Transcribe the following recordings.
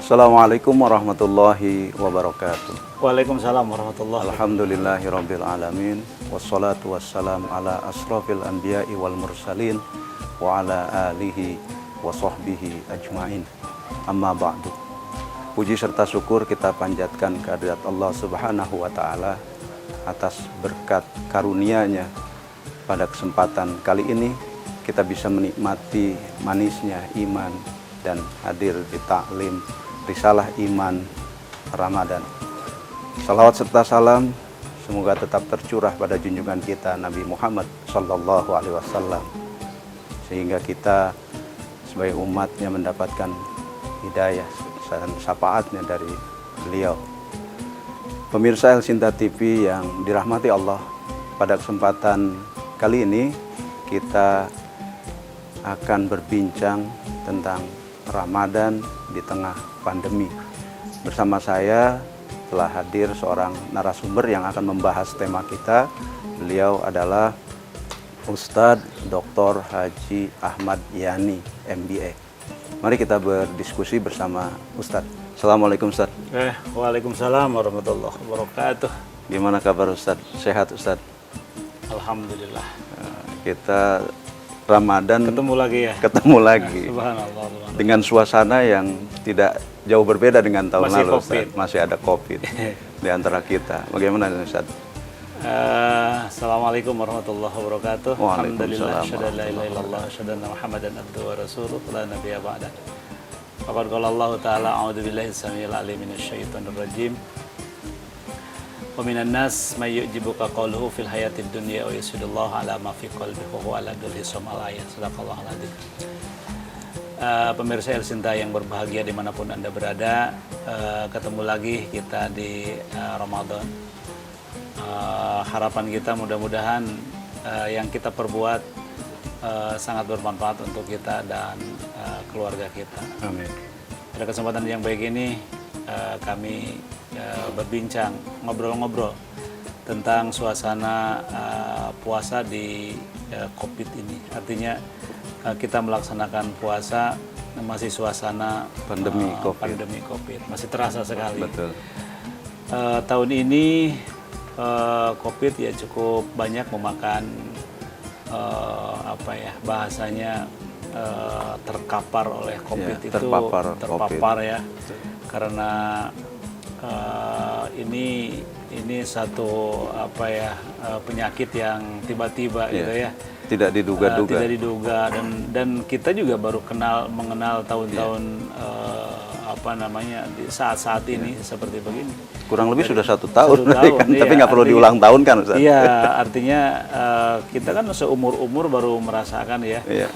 Assalamualaikum warahmatullahi wabarakatuh. Waalaikumsalam warahmatullahi wabarakatuh. Alhamdulillahirabbil alamin wassalatu wassalamu ala asrofil anbiya'i wal mursalin wa ala alihi wa sahbihi ajmain. Amma ba'du. Puji serta syukur kita panjatkan kehadirat Allah Subhanahu wa taala atas berkat karunia-Nya. Pada kesempatan kali ini kita bisa menikmati manisnya iman dan hadir di taklim Risalah Iman Ramadan. Salawat serta salam semoga tetap tercurah pada junjungan kita Nabi Muhammad Sallallahu Alaihi Wasallam, sehingga kita sebagai umatnya mendapatkan hidayah dan syafaatnya dari beliau. Pemirsa El Sinta TV yang dirahmati Allah, pada kesempatan kali ini kita akan berbincang tentang Ramadan di tengah pandemi. Bersama saya telah hadir seorang narasumber yang akan membahas tema kita. Beliau adalah Ustadz Dr. Haji Ahmad Yani, MBA. Mari kita berdiskusi bersama Ustadz. Assalamualaikum Ustadz. Waalaikumsalam warahmatullahi wabarakatuh. Gimana kabar Ustadz? Sehat Ustadz? Alhamdulillah. Kita Ramadan Ketemu lagi ya. Ketemu lagi. Subhanallah. Dengan suasana yang tidak jauh berbeda dengan tahun Masih lalu, COVID. Ustaz. Masih ada COVID di antara kita. Bagaimana Ustaz? Assalamualaikum warahmatullahi wabarakatuh. Waalaikumsalam Alhamdulillah, syada la ilaha illallah, syada anna Muhammadan abduhu wa rasuluh, la nabiyya ba'da. Faqad qala Allah Ta'ala, a'udzu billahi samil alim minasyaitonir rajim. Wa minan nas may yu'jibuka qawluhu fil hayatid dunya wa yasudullahu ala ma fi qalbihi wa huwa ala kulli syai'in. Sadaqallahu aladzim. Pemirsa El Sinta yang berbahagia dimanapun Anda berada, ketemu lagi kita di Ramadan. Harapan kita mudah-mudahan yang kita perbuat sangat bermanfaat untuk kita dan keluarga kita. Amin. Pada kesempatan yang baik ini kami berbincang, ngobrol-ngobrol tentang suasana puasa di COVID ini. Artinya kita melaksanakan puasa masih suasana Pandemi COVID. Masih terasa sekali. Betul. Tahun ini COVID ya cukup banyak memakan bahasanya terkapar oleh COVID Ya, itu terpapar terpapar COVID. ya. Karena ini satu penyakit yang tiba-tiba Ya. gitu ya. Tidak diduga-duga. Tidak diduga dan kita juga baru mengenal tahun-tahun di saat-saat ini seperti begini. Kurang lebih sudah 1 tahun, kan? Iya, Tapi nggak perlu diulang tahun kan Ustaz? Iya, artinya kita kan seumur-umur baru merasakan ya. Iya.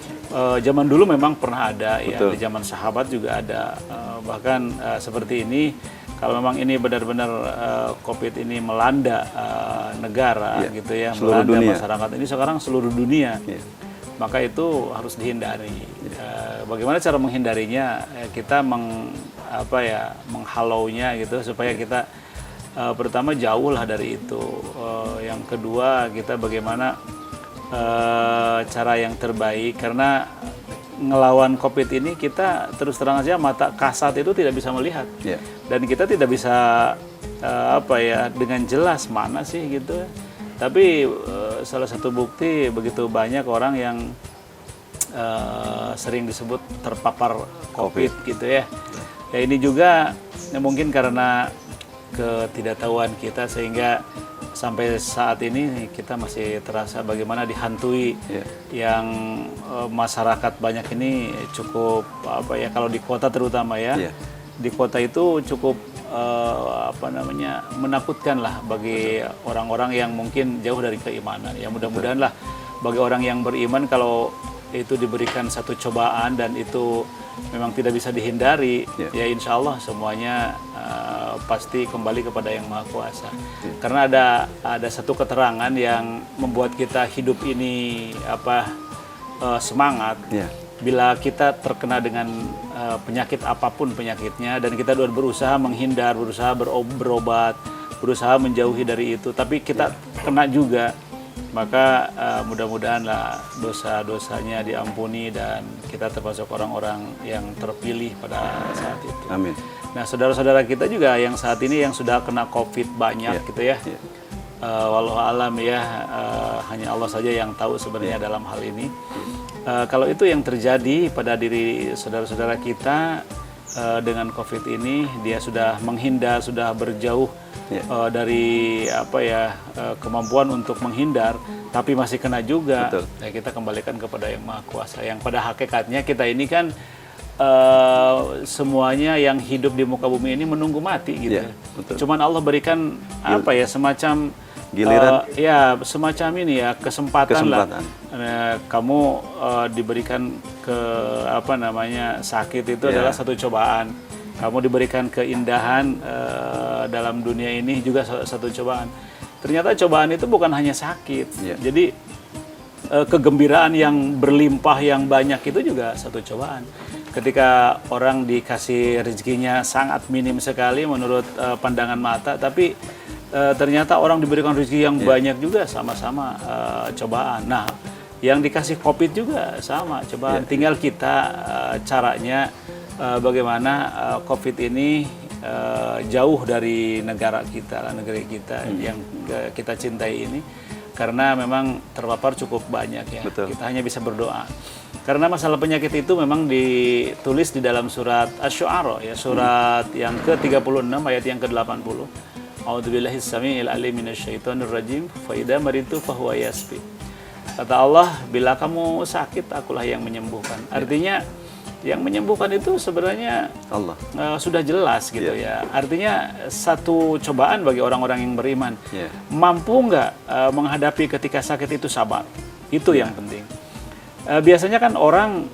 Zaman dulu memang pernah ada. Betul. Ya, di zaman sahabat juga ada. Bahkan seperti ini, kalau memang ini benar-benar COVID ini melanda negara Iya, gitu ya, seluruh melanda dunia. masyarakat ini sekarang seluruh dunia. Iya. Maka itu harus dihindari. Bagaimana cara menghindarinya? Kita menghalaunya gitu supaya kita pertama jauh lah dari itu. Yang kedua, kita bagaimana cara yang terbaik, karena ngelawan COVID ini kita terus terang aja mata kasat itu tidak bisa melihat. Yeah. Dan kita tidak bisa dengan jelas mana sih gitu. Tapi salah satu bukti begitu banyak orang yang sering disebut terpapar COVID gitu ya. Ya ini juga mungkin karena ketidaktahuan kita sehingga sampai saat ini kita masih terasa bagaimana dihantui. Yang masyarakat banyak ini cukup kalau di kota terutama ya. Di kota itu cukup menakutkan lah bagi orang-orang yang mungkin jauh dari keimanan. Ya mudah-mudahan lah bagi orang yang beriman, kalau itu diberikan satu cobaan dan itu memang tidak bisa dihindari, ya insya Allah semuanya pasti kembali kepada Yang Maha Kuasa. Karena ada satu keterangan yang membuat kita hidup ini semangat. Bila kita terkena dengan penyakit apapun penyakitnya dan kita berusaha menghindar, berusaha berobat, berusaha menjauhi dari itu, tapi kita kena juga, maka mudah-mudahanlah dosa-dosanya diampuni dan kita termasuk orang-orang yang terpilih pada saat itu. Amin. Nah, saudara-saudara kita juga yang saat ini yang sudah kena COVID banyak gitu ya. Wallahu alam ya, hanya Allah saja yang tahu sebenarnya dalam hal ini. Kalau itu yang terjadi pada diri saudara-saudara kita dengan COVID ini, dia sudah menghindar, sudah berjauh dari kemampuan untuk menghindar, tapi masih kena juga. Ya, kita kembalikan kepada Yang Maha Kuasa. Yang pada hakikatnya kita ini kan semuanya yang hidup di muka bumi ini menunggu mati gitu. Cuman Allah berikan semacam giliran, semacam ini ya kesempatan. Lah. Kamu diberikan sakit itu adalah satu cobaan. Kamu diberikan keindahan dalam dunia ini juga satu cobaan. Ternyata cobaan itu bukan hanya sakit. Jadi kegembiraan yang berlimpah yang banyak itu juga satu cobaan. Ketika orang dikasih rezekinya sangat minim sekali menurut pandangan mata, tapi ternyata orang diberikan rezeki yang banyak juga sama-sama cobaan. Nah, yang dikasih COVID juga sama cobaan. Tinggal kita caranya bagaimana COVID ini jauh dari negara kita, negeri kita yang kita cintai ini, karena memang terpapar cukup banyak ya. Kita hanya bisa berdoa. Karena masalah penyakit itu memang ditulis di dalam surat Asy-Syu'ara ya, surat yang ke-36 ayat yang ke-80. A'udzubillahis samii'il 'aliim minasyaitonir rajim, fa idza maritu fahuwa yasfi. Kata Allah, bila kamu sakit, akulah yang menyembuhkan. Artinya yang menyembuhkan itu sebenarnya Allah. Sudah jelas gitu ya. Artinya satu cobaan bagi orang-orang yang beriman. Mampu nggak menghadapi ketika sakit itu sabar. Itu yang penting. Biasanya kan orang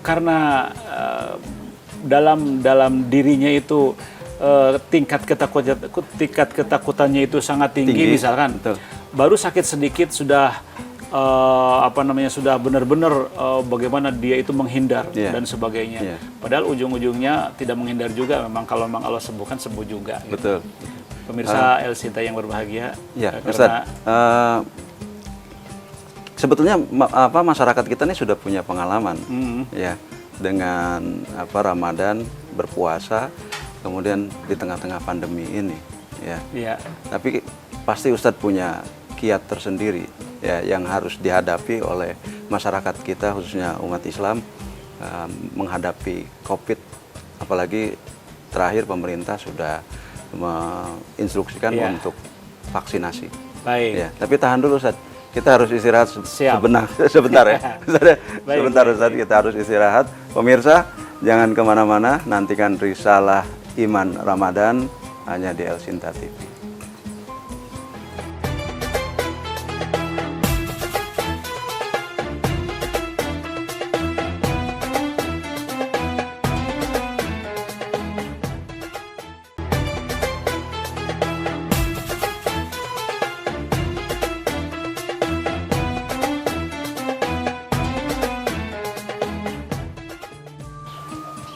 karena dalam dirinya itu tingkat ketakutannya itu sangat tinggi. Misalkan baru sakit sedikit sudah sudah benar-benar bagaimana dia itu menghindar dan sebagainya. Padahal ujung-ujungnya tidak menghindar juga. Memang kalau memang Allah sembuhkan, sembuh juga. Gitu. Pemirsa El Sinta yang berbahagia. Ustaz, sebetulnya masyarakat kita ini sudah punya pengalaman ya dengan Ramadan, berpuasa, kemudian di tengah-tengah pandemi ini ya. Tapi pasti Ustadz punya kiat tersendiri ya yang harus dihadapi oleh masyarakat kita, khususnya umat Islam menghadapi COVID. Apalagi terakhir pemerintah sudah menginstruksikan untuk vaksinasi. Baik. Ya, tapi tahan dulu Ustadz. Kita harus istirahat sebentar ya. Sebentar Ustaz, kita harus istirahat. Pemirsa, jangan kemana-mana, nantikan Risalah Iman Ramadan hanya di El Sinta TV.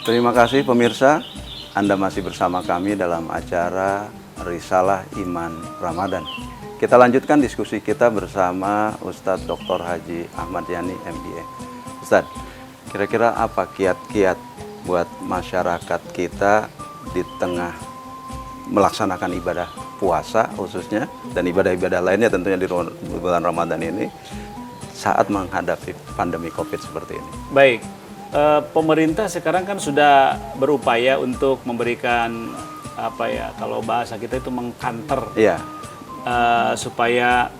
Terima kasih pemirsa, Anda masih bersama kami dalam acara Risalah Iman Ramadan. Kita lanjutkan diskusi kita bersama Ustadz Dr. Haji Ahmad Yani MBA. Ustadz, kira-kira apa kiat-kiat buat masyarakat kita di tengah melaksanakan ibadah puasa khususnya dan ibadah-ibadah lainnya tentunya di bulan Ramadan ini saat menghadapi pandemi COVID seperti ini? Baik. Pemerintah sekarang kan sudah berupaya untuk memberikan kalau bahasa kita itu mengkanter supaya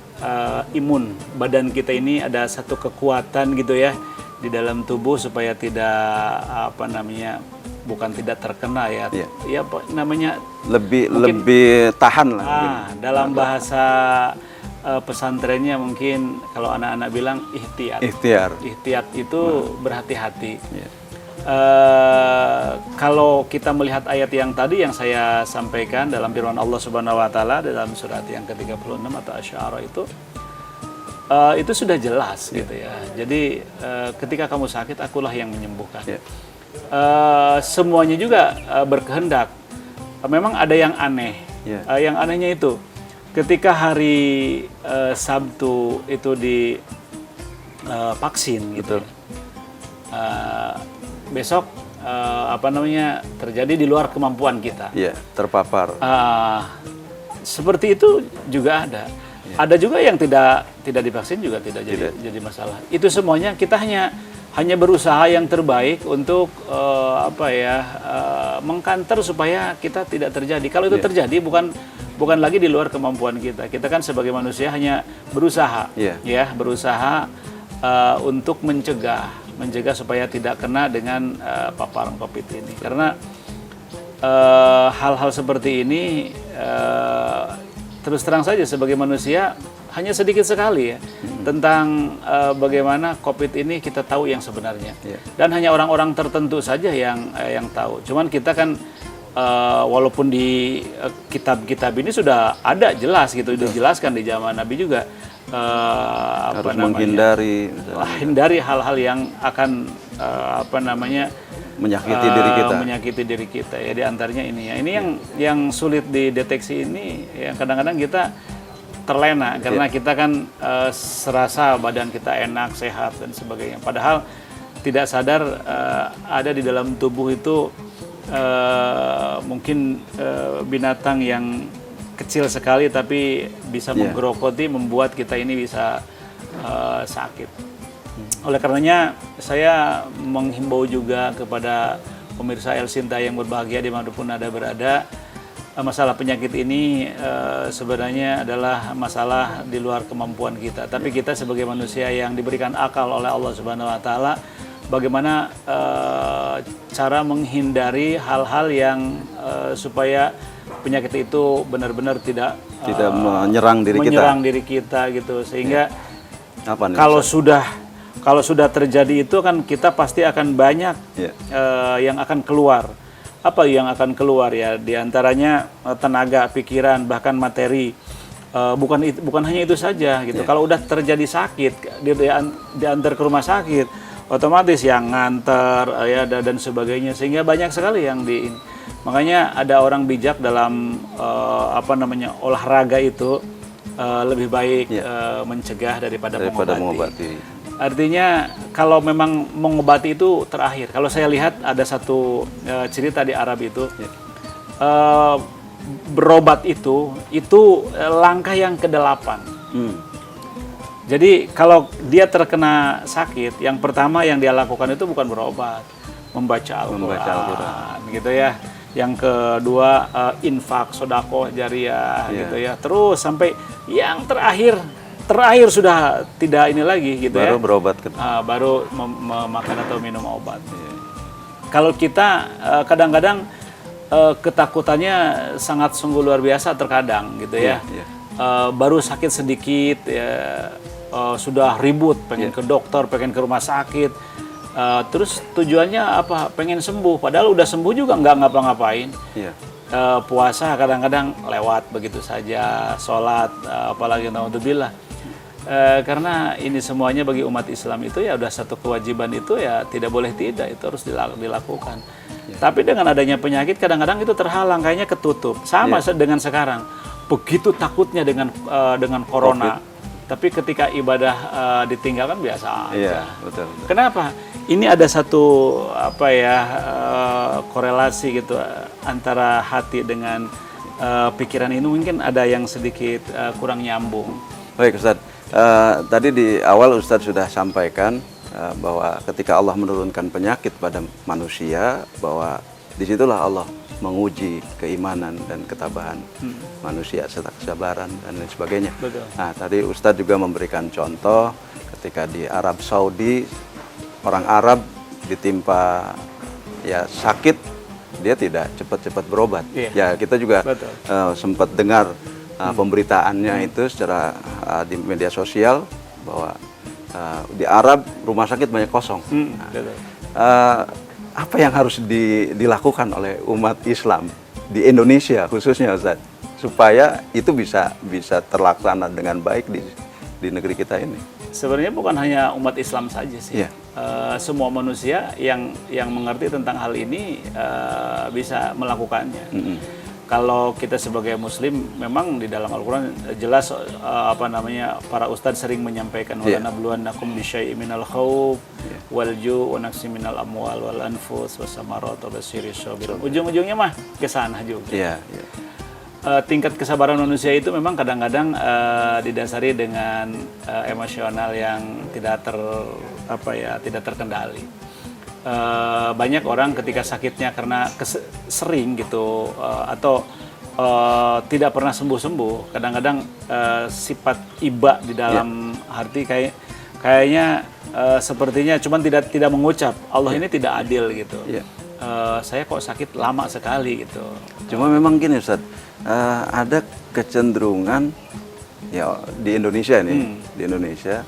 imun badan kita ini ada satu kekuatan gitu ya di dalam tubuh supaya tidak bukan tidak terkena lebih tahan lah. Dalam bahasa pesantrennya mungkin kalau anak-anak bilang ihtiyat itu berhati-hati. Kalau kita melihat ayat yang tadi yang saya sampaikan dalam firman Allah Subhanahu wa taala dalam surat yang ke-36 atau Asy-Syu'ara itu sudah jelas gitu ya. Jadi ketika kamu sakit, akulah yang menyembuhkan. Semuanya juga berkehendak. Memang ada yang aneh. Yang anehnya itu ketika hari Sabtu itu di vaksin gitu. Besok terjadi di luar kemampuan kita. Iya, terpapar. Seperti itu juga ada. Ada juga yang tidak divaksin juga tidak jadi masalah. Itu semuanya kita hanya berusaha yang terbaik untuk mengkanter supaya kita tidak terjadi. Kalau itu terjadi bukan lagi di luar kemampuan kita. Kita kan sebagai manusia hanya berusaha, berusaha untuk mencegah supaya tidak kena dengan paparan COVID ini. Karena hal-hal seperti ini terus terang saja sebagai manusia hanya sedikit sekali ya tentang bagaimana COVID ini kita tahu yang sebenarnya. Dan hanya orang-orang tertentu saja yang tahu. Cuman kita kan walaupun di kitab-kitab ini sudah ada jelas gitu, dijelaskan di zaman Nabi juga harus menghindari hindari hal-hal yang akan menyakiti diri kita. Menyakiti diri kita ya, di antaranya ini ya. Ini yang sulit dideteksi ini yang kadang-kadang kita terlena karena kita kan serasa badan kita enak, sehat dan sebagainya. Padahal tidak sadar ada di dalam tubuh itu mungkin binatang yang kecil sekali tapi bisa menggerogoti, membuat kita ini bisa sakit. Oleh karenanya saya menghimbau juga kepada pemirsa El Sinta yang berbahagia dimanapun Anda berada, masalah penyakit ini sebenarnya adalah masalah di luar kemampuan kita. Tapi kita sebagai manusia yang diberikan akal oleh Allah Subhanahu Wa Taala, bagaimana cara menghindari hal-hal yang supaya penyakit itu benar-benar tidak menyerang diri kita gitu. Sehingga kalau sudah terjadi itu kan kita pasti akan banyak yang akan keluar. Apa yang akan keluar ya? Di antaranya tenaga, pikiran, bahkan materi. Bukan hanya itu saja gitu. Kalau udah terjadi sakit, diantar ke rumah sakit, otomatis yang nganter dan sebagainya, sehingga banyak sekali yang makanya ada orang bijak dalam olahraga itu lebih baik mencegah daripada mengobati. Artinya kalau memang mengobati itu terakhir. Kalau saya lihat ada satu cerita di Arab itu, berobat itu langkah yang ke-8. Jadi kalau dia terkena sakit, yang pertama yang dia lakukan itu bukan berobat, membaca Al-Quran gitu ya. Yang kedua infak, sedekah jariah gitu ya. Terus sampai yang terakhir sudah tidak ini lagi gitu baru berobat baru memakan atau minum obat. Kalau kita kadang-kadang ketakutannya sangat sungguh luar biasa terkadang gitu ya. Baru sakit sedikit sudah ribut, pengen ke dokter, pengen ke rumah sakit. Terus tujuannya apa? Pengen sembuh, padahal udah sembuh juga nggak ngapa-ngapain. Puasa kadang-kadang lewat begitu saja, sholat apalagi naudzubillah. Karena ini semuanya bagi umat Islam itu ya udah satu kewajiban itu ya tidak boleh tidak, itu harus dilakukan. Tapi dengan adanya penyakit kadang-kadang itu terhalang, kayaknya ketutup. Sama dengan sekarang, begitu takutnya dengan corona. COVID. Tapi ketika ibadah ditinggalkan biasa aja. Betul. Kenapa? Ini ada satu korelasi gitu antara hati dengan pikiran ini, mungkin ada yang sedikit kurang nyambung. Baik Ustadz. Tadi di awal Ustadz sudah sampaikan bahwa ketika Allah menurunkan penyakit pada manusia, bahwa disitulah Allah menguji keimanan dan ketabahan manusia serta kesabaran dan lain sebagainya. Betul. Nah, tadi Ustadz juga memberikan contoh ketika di Arab Saudi, orang Arab ditimpa sakit, dia tidak cepat-cepat berobat. Ya kita juga sempat dengar pemberitaannya itu secara di media sosial bahwa di Arab rumah sakit banyak kosong. Apa yang harus dilakukan oleh umat Islam di Indonesia khususnya Ustaz, supaya itu bisa terlaksana dengan baik di negeri kita ini? Sebenarnya bukan hanya umat Islam saja sih. Semua manusia yang mengerti tentang hal ini bisa melakukannya. kalau kita sebagai muslim memang di dalam Al-Qur'an jelas para ustadz sering menyampaikan wala nabluwannakum bisyai'in minal khauf wal ju' wa naqsin minal amwal wal anfus wasamarat wa basyirish sabirin. Ujung-ujungnya mah ke sana juga. Tingkat kesabaran manusia itu memang kadang-kadang didasari dengan emosional yang tidak terkendali. Banyak orang ketika sakitnya karena sering gitu atau tidak pernah sembuh-sembuh, kadang-kadang sifat iba di dalam hati kayaknya sepertinya cuman tidak mengucap Allah ini tidak adil gitu. Saya kok sakit lama sekali gitu. Cuma memang gini Ustaz, ada kecenderungan ya di Indonesia nih, di Indonesia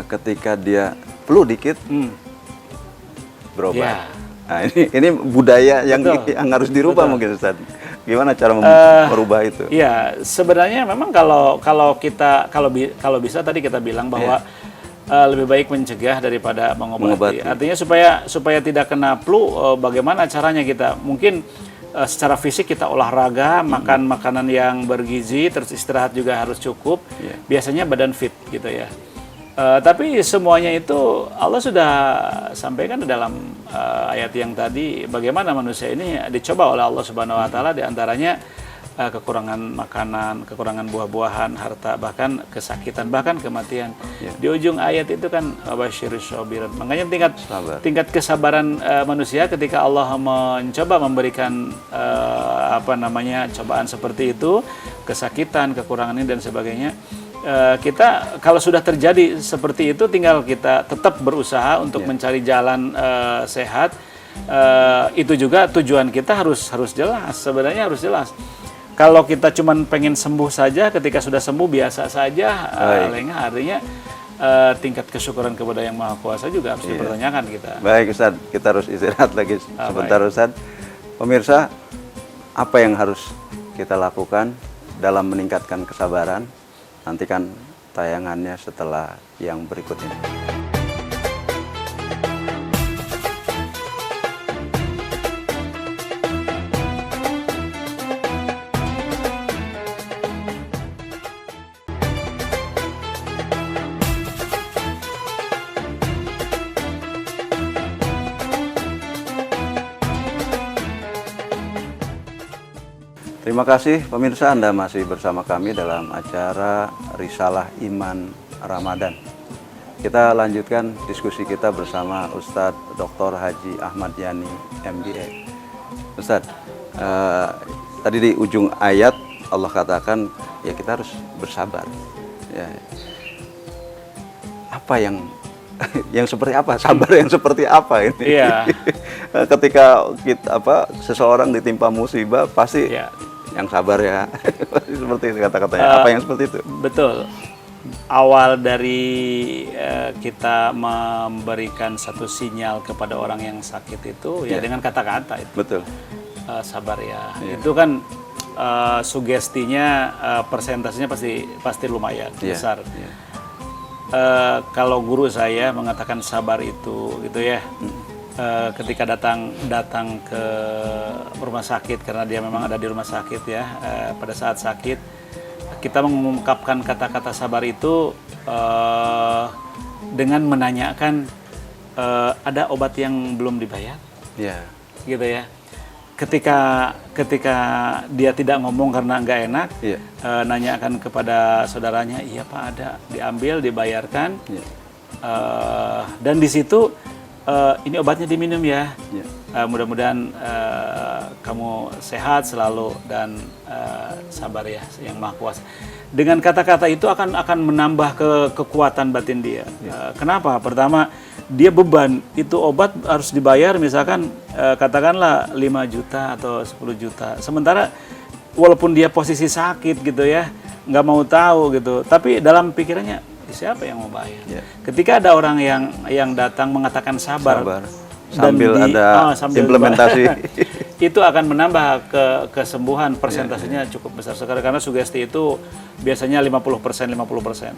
ketika dia flu dikit berobat. Nah, ini budaya yang harus dirubah mungkin Ustaz. Gimana cara merubah itu? Ya, sebenarnya memang kalau bisa tadi kita bilang bahwa lebih baik mencegah daripada mengobati. Artinya supaya tidak kena flu, bagaimana caranya kita? Mungkin secara fisik kita olahraga, makan makanan yang bergizi, terus istirahat juga harus cukup. Biasanya badan fit gitu ya. Tapi semuanya itu Allah sudah sampaikan di dalam ayat yang tadi, bagaimana manusia ini dicoba oleh Allah Subhanahu wa taala, di antaranya kekurangan makanan, kekurangan buah-buahan, harta, bahkan kesakitan, bahkan kematian. Di ujung ayat itu kan basyirish sabirin. Makanya tingkat kesabaran manusia ketika Allah mencoba memberikan cobaan seperti itu, kesakitan, kekurangan ini dan sebagainya. Kita kalau sudah terjadi seperti itu, tinggal kita tetap berusaha untuk mencari jalan sehat. Itu juga tujuan kita harus jelas, sebenarnya harus jelas. Kalau kita cuman pengen sembuh saja, ketika sudah sembuh biasa saja, lengah, artinya tingkat kesyukuran kepada Yang Maha Kuasa juga harus dipertanyakan kita. Baik Ustaz, kita harus istirahat lagi sebentar Ustaz. Pemirsa, apa yang harus kita lakukan dalam meningkatkan kesabaran? Nantikan tayangannya setelah yang berikut ini. Terima kasih pemirsa, Anda masih bersama kami dalam acara Risalah Iman Ramadan. Kita lanjutkan diskusi kita bersama Ustadz Dr. Haji Ahmad Yani, MBA. Ustadz, tadi di ujung ayat Allah katakan ya kita harus bersabar. Ya. Apa yang seperti apa? Sabar yang seperti apa ini? Ketika seseorang ditimpa musibah pasti yang sabar ya. Seperti itu kata-katanya. Apa yang seperti itu? Betul. Awal dari kita memberikan satu sinyal kepada orang yang sakit itu ya dengan kata-kata itu. Betul. Sabar ya. Itu kan sugestinya persentasenya pasti lumayan besar. Kalau guru saya mengatakan sabar itu gitu ya. Ketika datang ke rumah sakit, karena dia memang ada di rumah sakit ya, pada saat sakit kita mengungkapkan kata-kata sabar itu dengan menanyakan ada obat yang belum dibayar, gitu ya. Ketika dia tidak ngomong karena nggak enak, nanyakan kepada saudaranya, iya Pak ada, diambil, dibayarkan, dan di situ ini obatnya diminum ya. Mudah-mudahan kamu sehat selalu dan sabar ya Yang Maha Kuasa. Dengan kata-kata itu akan menambah kekuatan batin dia. Kenapa? Pertama, dia beban, itu obat harus dibayar misalkan katakanlah 5 juta atau 10 juta. Sementara walaupun dia posisi sakit gitu ya, nggak mau tahu gitu, tapi dalam pikirannya siapa yang mau bayar? Ketika ada orang yang datang mengatakan sabar sambil ada implementasi, itu akan menambah kesembuhan, persentasenya cukup besar sekali, karena sugesti itu biasanya 50%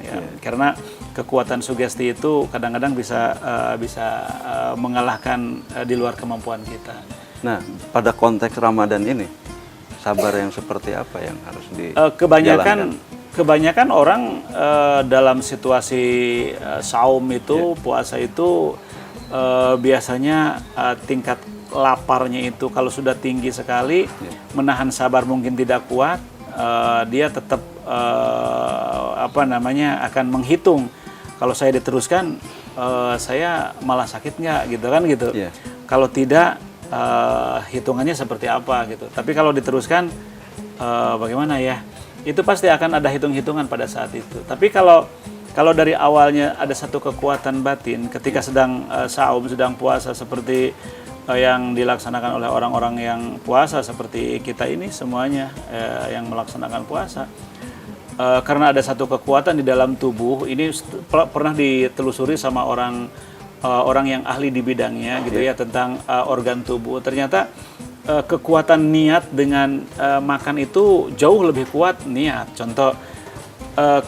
ya. Karena kekuatan sugesti itu kadang-kadang bisa mengalahkan di luar kemampuan kita. Nah, pada konteks Ramadan ini sabar yang seperti apa yang harus dijalankan? Kebanyakan orang dalam situasi saum itu, puasa itu biasanya tingkat laparnya itu kalau sudah tinggi sekali, menahan sabar mungkin tidak kuat, dia tetap akan menghitung, kalau saya diteruskan saya malah sakit nggak gitu kan gitu. Kalau tidak hitungannya seperti apa gitu. Tapi kalau diteruskan bagaimana ya? Itu pasti akan ada hitung-hitungan pada saat itu. Tapi kalau dari awalnya ada satu kekuatan batin ketika sedang saum, sedang puasa seperti yang dilaksanakan oleh orang-orang yang puasa seperti kita ini semuanya yang melaksanakan puasa. Karena ada satu kekuatan di dalam tubuh, ini pernah ditelusuri sama orang yang ahli di bidangnya gitu ya, tentang organ tubuh. Ternyata kekuatan niat dengan makan itu jauh lebih kuat niat. Contoh,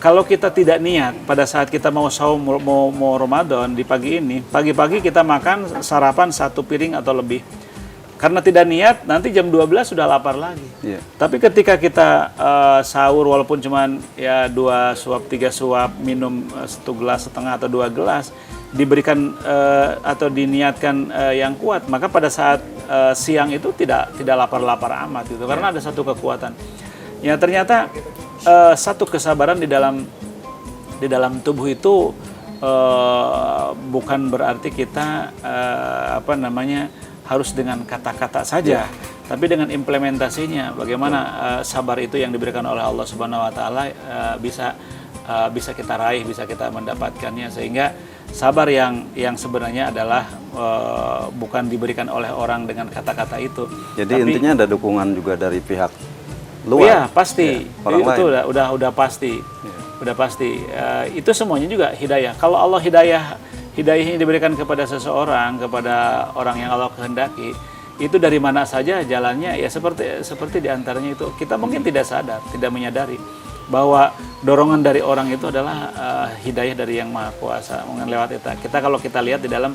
kalau kita tidak niat pada saat kita mau saum, mau Ramadan di pagi-pagi kita makan sarapan 1 piring atau lebih. Karena tidak niat, nanti jam 12 sudah lapar lagi. Tapi ketika kita sahur walaupun cuman ya 2 suap, 3 suap, minum 1,5 gelas atau 2 gelas, diberikan atau diniatkan yang kuat, maka pada saat siang itu tidak lapar-lapar amat gitu, karena ada satu kekuatan. Ya ternyata satu kesabaran di dalam tubuh itu bukan berarti kita harus dengan kata-kata saja, tapi dengan implementasinya. Bagaimana sabar itu yang diberikan oleh Allah Subhanahu Wa Taala bisa kita raih, bisa kita mendapatkannya, sehingga sabar yang sebenarnya adalah bukan diberikan oleh orang dengan kata-kata itu. Jadi tapi, intinya ada dukungan juga dari pihak luar. Iya pasti, orang itu lain. udah pasti, udah pasti. Itu semuanya juga hidayah. Kalau Allah hidayah yang diberikan kepada seseorang, kepada orang yang Allah kehendaki, itu dari mana saja jalannya ya seperti diantaranya itu kita mungkin tidak sadar, tidak menyadari bahwa dorongan dari orang itu adalah hidayah dari Yang Maha Kuasa lewat kita kalau kita lihat di dalam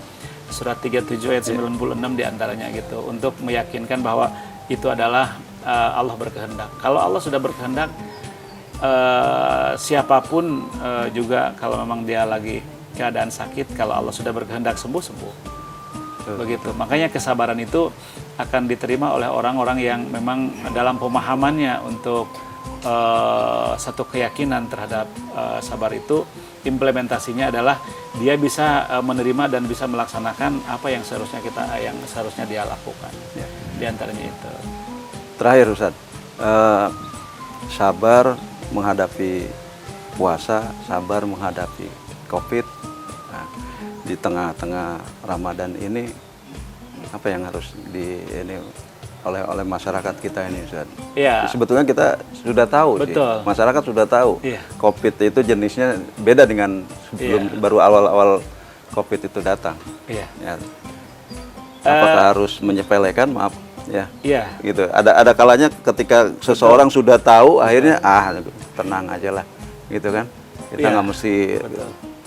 surat 37 ayat 96 diantaranya gitu, untuk meyakinkan bahwa itu adalah Allah berkehendak. Kalau Allah sudah berkehendak, siapapun juga kalau memang dia lagi keadaan sakit, kalau Allah sudah berkehendak sembuh begitu. Makanya kesabaran itu akan diterima oleh orang-orang yang memang dalam pemahamannya untuk satu keyakinan terhadap sabar itu, implementasinya adalah dia bisa menerima dan bisa melaksanakan apa yang seharusnya dia lakukan. Di antaranya itu. Terakhir Ustaz, sabar menghadapi puasa, sabar menghadapi COVID. Nah, di tengah-tengah Ramadan ini apa yang harus oleh masyarakat kita ini, Ustaz? Ya. Sebetulnya kita sudah tahu. Betul. Sih, masyarakat sudah tahu. Ya. COVID itu jenisnya beda dengan sebelum baru awal-awal COVID itu datang. Ya. Ya. Apakah harus menyepelekan? Maaf, ya. Iya. Gitu. Ada kalanya ketika seseorang sudah tahu, akhirnya tenang aja lah, gitu kan? Kita nggak mesti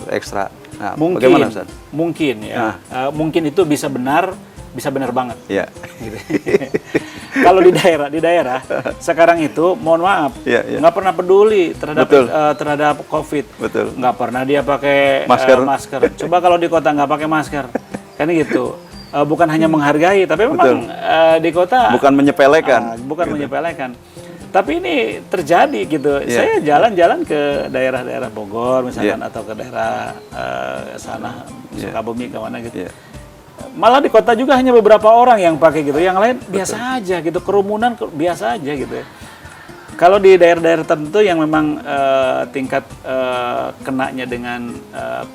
ekstra. Nah, bagaimana, Ustaz? Mungkin ya. Mungkin itu bisa benar banget. Iya. Gitu. Kalau di daerah sekarang itu, mohon maaf, nggak pernah peduli terhadap COVID. Betul. Nggak pernah dia pakai masker. Coba kalau di kota nggak pakai masker, kan gitu. Bukan hanya menghargai, tapi memang di kota bukan menyepelekan. Menyepelekan. Tapi ini terjadi gitu. Saya jalan-jalan ke daerah-daerah Bogor misalkan, atau ke daerah sana Sukabumi kemana gitu. Malah di kota juga hanya beberapa orang yang pakai gitu, yang lain biasa aja gitu, kerumunan biasa aja gitu. Kalau di daerah-daerah tertentu yang memang tingkat kenanya dengan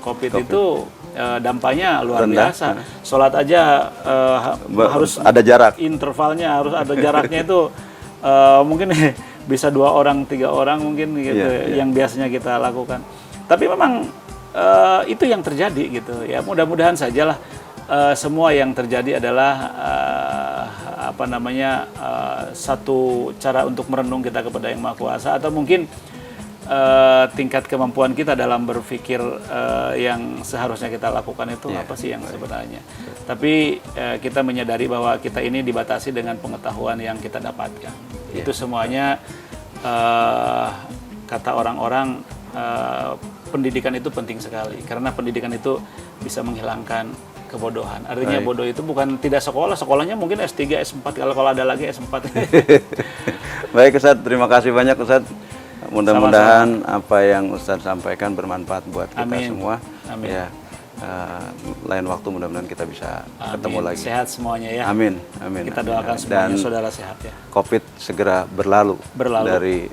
COVID itu dampaknya luar biasa. Sholat aja harus ada jarak. Intervalnya harus ada jaraknya itu mungkin bisa 2 orang, 3 orang mungkin gitu, yang biasanya kita lakukan. Tapi memang itu yang terjadi gitu. Ya mudah-mudahan sajalah semua yang terjadi adalah satu cara untuk merenung kita kepada Yang Maha Kuasa, atau mungkin tingkat kemampuan kita dalam berpikir yang seharusnya kita lakukan itu apa sih yang sebenarnya. Tapi kita menyadari bahwa kita ini dibatasi dengan pengetahuan yang kita dapatkan. Itu semuanya kata orang-orang pendidikan itu penting sekali karena pendidikan itu bisa menghilangkan kebodohan. Artinya bodoh itu bukan tidak sekolah, sekolahnya mungkin S3, S4 kalau ada lagi S4. Baik Ustadz, terima kasih banyak Ustadz. Mudah-mudahan apa yang Ustadz sampaikan bermanfaat buat kita semua. Amin. Ya, lain waktu mudah-mudahan kita bisa ketemu lagi. Sehat semuanya ya. Amin. Amin. Kita doakan semuanya saudara sehat ya. COVID segera berlalu dari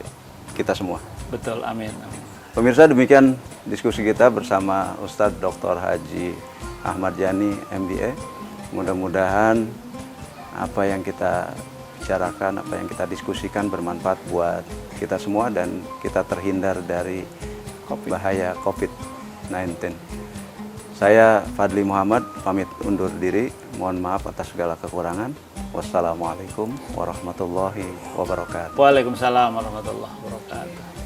kita semua. Betul, amin. Pemirsa, demikian diskusi kita bersama Ustadz Dr. Haji Ahmad Yani MBA. Mudah-mudahan apa yang kita bicarakan, apa yang kita diskusikan bermanfaat buat kita semua dan kita terhindar dari bahaya COVID-19. Saya Fadli Muhammad pamit undur diri. Mohon maaf atas segala kekurangan. Wassalamualaikum warahmatullahi wabarakatuh. Waalaikumsalam warahmatullahi wabarakatuh.